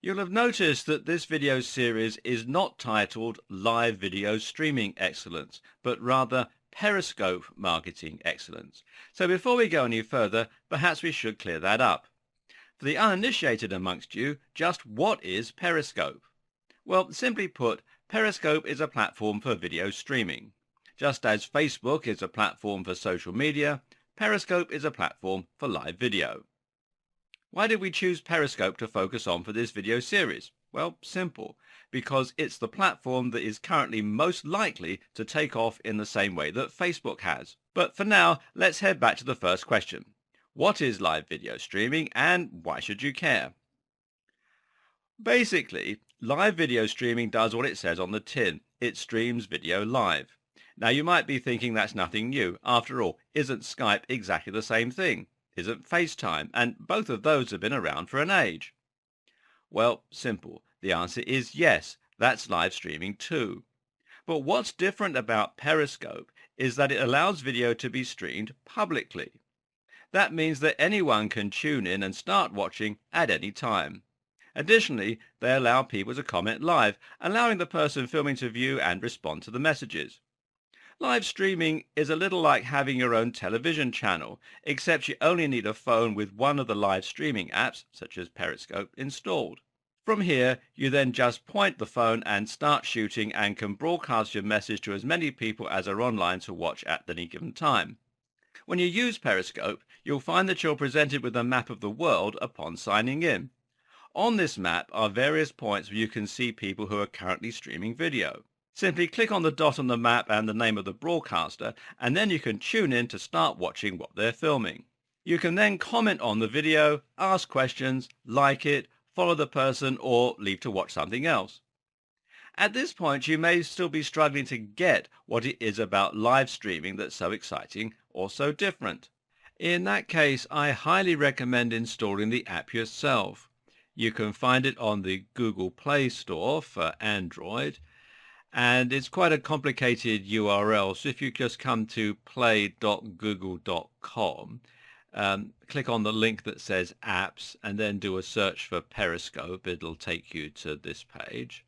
You'll have noticed that this video series is not titled Live Video Streaming Excellence, but rather Periscope Marketing Excellence. So before we go any further, perhaps we should clear that up. For the uninitiated amongst you, just what is Periscope? Well, simply put, Periscope is a platform for video streaming. Just as Facebook is a platform for social media, Periscope is a platform for live video. Why did we choose Periscope to focus on for this video series? Well, simple. Because it's the platform that is currently most likely to take off in the same way that Facebook has. But for now, let's head back to the first question. What is live video streaming and why should you care? Basically, live video streaming does what it says on the tin. It streams video live. Now you might be thinking that's nothing new. After all, isn't Skype exactly the same thing? Isn't FaceTime? And both of those have been around for an age. Well, simple. The answer is yes, that's live streaming too. But what's different about Periscope is that it allows video to be streamed publicly. That means that anyone can tune in and start watching at any time. Additionally, they allow people to comment live, allowing the person filming to view and respond to the messages. Live streaming is a little like having your own television channel, except you only need a phone with one of the live streaming apps, such as Periscope, installed. From here, you then just point the phone and start shooting and can broadcast your message to as many people as are online to watch at any given time. When you use Periscope, you'll find that you're presented with a map of the world upon signing in. On this map are various points where you can see people who are currently streaming video. Simply click on the dot on the map and the name of the broadcaster, and then you can tune in to start watching what they're filming. You can then comment on the video, ask questions, like it, follow the person, or leave to watch something else. At this point, you may still be struggling to get what it is about live streaming that's so exciting or so different. In that case, I highly recommend installing the app yourself. You can find it on the Google Play Store for Android, and it's quite a complicated URL, so if you just come to play.google.com, click on the link that says apps and then do a search for Periscope, it'll take you to this page.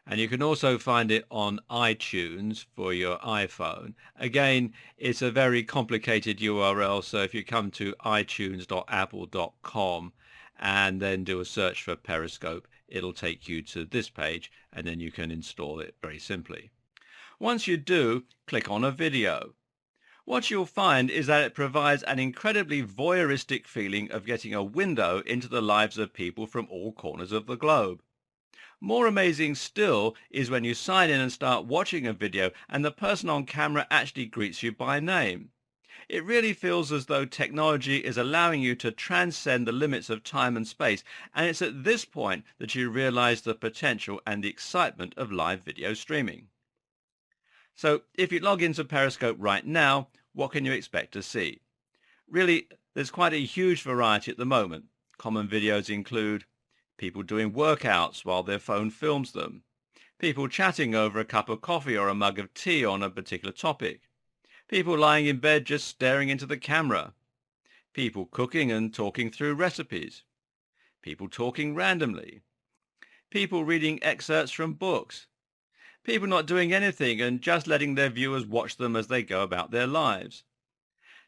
And you can also find it on iTunes for your iPhone. Again, it's a very complicated URL, so if you come to itunes.apple.com and then do a search for Periscope, it'll take you to this page and then you can install it very simply. Once you do, click on a video. What you'll find is that it provides an incredibly voyeuristic feeling of getting a window into the lives of people from all corners of the globe. More amazing still is when you sign in and start watching a video and the person on camera actually greets you by name. It really feels as though technology is allowing you to transcend the limits of time and space, and it's at this point that you realize the potential and the excitement of live video streaming. So if you log into Periscope right now, what can you expect to see? Really, there's quite a huge variety at the moment. Common videos include people doing workouts while their phone films them, people chatting over a cup of coffee or a mug of tea on a particular topic, people lying in bed just staring into the camera, people cooking and talking through recipes, people talking randomly, people reading excerpts from books, people not doing anything and just letting their viewers watch them as they go about their lives,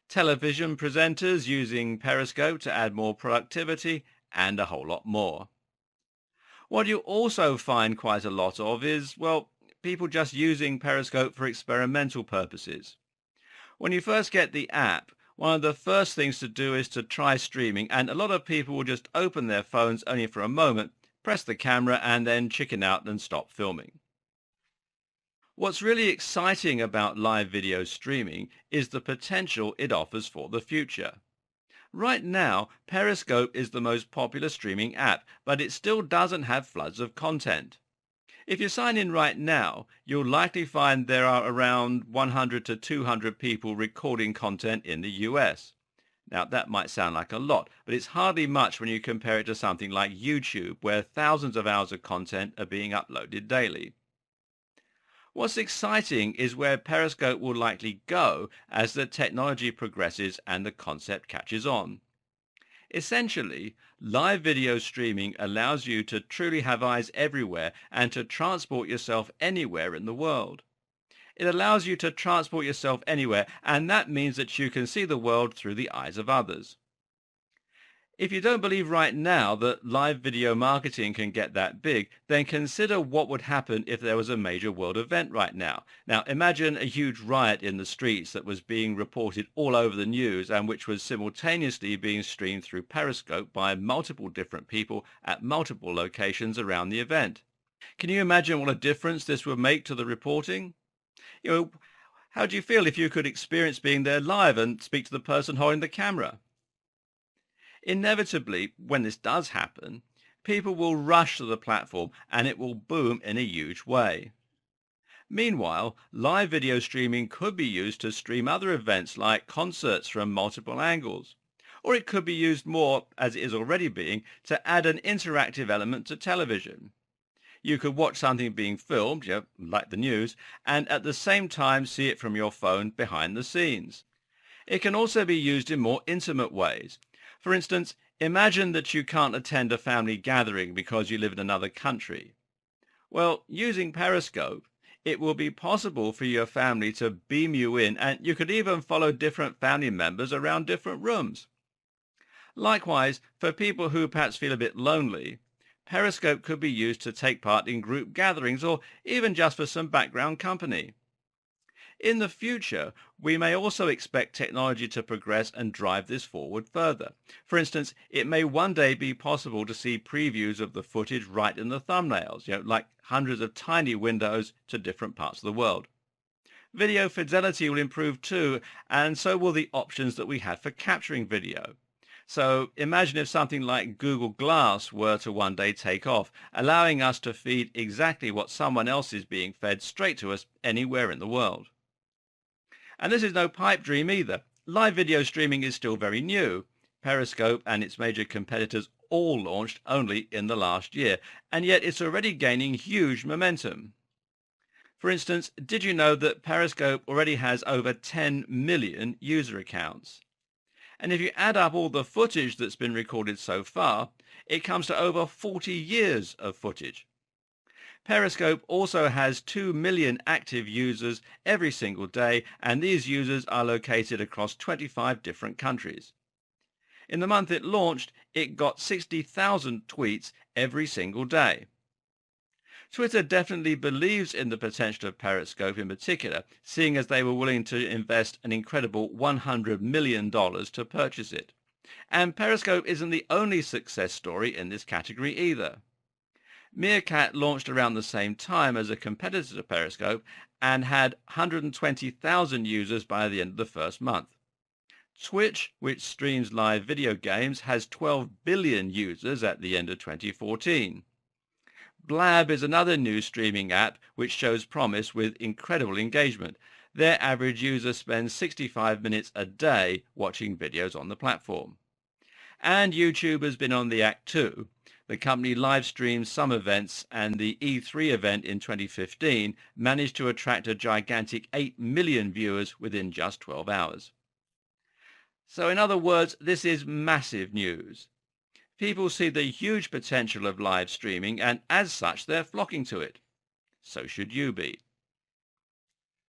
television presenters using Periscope to add more productivity, and a whole lot more. What you also find quite a lot of is, well, people just using Periscope for experimental purposes. When you first get the app, one of the first things to do is to try streaming, and a lot of people will just open their phones only for a moment, press the camera, and then chicken out and stop filming. What's really exciting about live video streaming is the potential it offers for the future. Right now, Periscope is the most popular streaming app, but it still doesn't have floods of content. If you sign in right now, you'll likely find there are around 100 to 200 people recording content in the US. Now, that might sound like a lot, but it's hardly much when you compare it to something like YouTube, where thousands of hours of content are being uploaded daily. What's exciting is where Periscope will likely go as the technology progresses and the concept catches on. Essentially, live video streaming allows you to truly have eyes everywhere and to transport yourself anywhere in the world. It allows you to transport yourself anywhere, and that means that you can see the world through the eyes of others. If you don't believe right now that live video marketing can get that big, then consider what would happen if there was a major world event right now. Now, imagine a huge riot in the streets that was being reported all over the news and which was simultaneously being streamed through Periscope by multiple different people at multiple locations around the event. Can you imagine what a difference this would make to the reporting? You know, how do you feel if you could experience being there live and speak to the person holding the camera? Inevitably, when this does happen, people will rush to the platform and it will boom in a huge way. Meanwhile, live video streaming could be used to stream other events like concerts from multiple angles. Or it could be used more, as it is already being, to add an interactive element to television. You could watch something being filmed, like the news, and at the same time see it from your phone behind the scenes. It can also be used in more intimate ways. For instance, imagine that you can't attend a family gathering because you live in another country. Well, using Periscope, it will be possible for your family to beam you in, and you could even follow different family members around different rooms. Likewise, for people who perhaps feel a bit lonely, Periscope could be used to take part in group gatherings or even just for some background company. In the future, we may also expect technology to progress and drive this forward further. For instance, it may one day be possible to see previews of the footage right in the thumbnails, like hundreds of tiny windows to different parts of the world. Video fidelity will improve too, and so will the options that we have for capturing video. So imagine if something like Google Glass were to one day take off, allowing us to feed exactly what someone else is being fed straight to us anywhere in the world. And this is no pipe dream either. Live video streaming is still very new. Periscope and its major competitors all launched only in the last year, and yet it's already gaining huge momentum. For instance, did you know that Periscope already has over 10 million user accounts? And if you add up all the footage that's been recorded so far, it comes to over 40 years of footage. Periscope also has 2 million active users every single day, and these users are located across 25 different countries. In the month it launched, it got 60,000 tweets every single day. Twitter definitely believes in the potential of Periscope in particular, seeing as they were willing to invest an incredible $100 million to purchase it. And Periscope isn't the only success story in this category either. Meerkat launched around the same time as a competitor to Periscope and had 120,000 users by the end of the first month. Twitch, which streams live video games, has 12 billion users at the end of 2014. Blab is another new streaming app which shows promise with incredible engagement. Their average user spends 65 minutes a day watching videos on the platform. And YouTube has been on the act too. The company live streams some events, and the E3 event in 2015 managed to attract a gigantic 8 million viewers within just 12 hours. So in other words, this is massive news. People see the huge potential of live streaming, and as such they're flocking to it. So should you be.